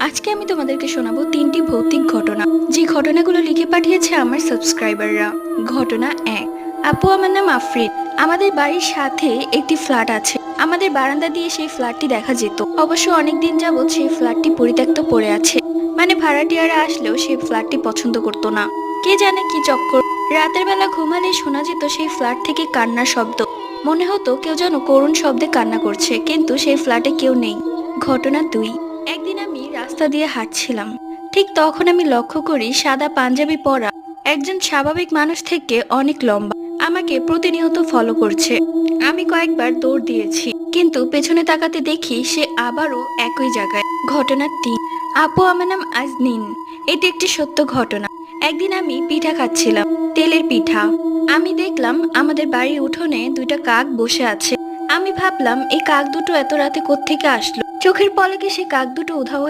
আজকে আমি তোমাদেরকে শোনাবো 3টি ভৌতিক ঘটনা, যে ঘটনাগুলো লিখে পাঠিয়েছে আমার সাবস্ক্রাইবাররা। ঘটনা 1। আপু, আমার নাম আফরিন। আমাদের বাড়ির সাথে একটি ফ্ল্যাট আছে। আমাদের বারান্দা দিয়ে সেই ফ্ল্যাটটি দেখা যেত। অবশ্য অনেকদিন যাবৎ সেই ফ্ল্যাটটি পরিত্যক্ত পড়ে আছে। মানে ভাড়াটিয়ারা আসলেও সেই ফ্ল্যাটটি পছন্দ করতো না। কে জানে কি চক্কর। রাতের বেলা ঘুমালে শোনা যেত সেই ফ্ল্যাট থেকে কান্নার শব্দ। মনে হতো কেউ যেন করুণ শব্দে কান্না করছে, কিন্তু সেই ফ্ল্যাটে কেউ নেই। ঘটনা 2। একদিন আমি রাস্তা দিয়ে হাঁটছিলাম। ঠিক তখন আমি লক্ষ্য করি সাদা পাঞ্জাবি পরা একজন স্বাভাবিক মানুষ থেকে অনেক লম্বা আমাকে প্রতিনিয়ত ফলো করছে। আমি কয়েকবার দৌড় দিয়েছি, কিন্তু পেছনে তাকাতে দেখি সে আবারও একই জায়গায়। ঘটনা 3। আপু, আমার নাম আজনিন। এটি একটি সত্য ঘটনা। একদিন আমি পিঠা খাচ্ছিলাম, তেলের পিঠা। আমি দেখলাম আমাদের বাড়ির উঠোনে দুইটা কাক বসে আছে। আমি ভাবলাম এই কাক দুটো এত রাতে কোত্থেকে আসলো। চোখের পলকে সে কাক দুটো উধাও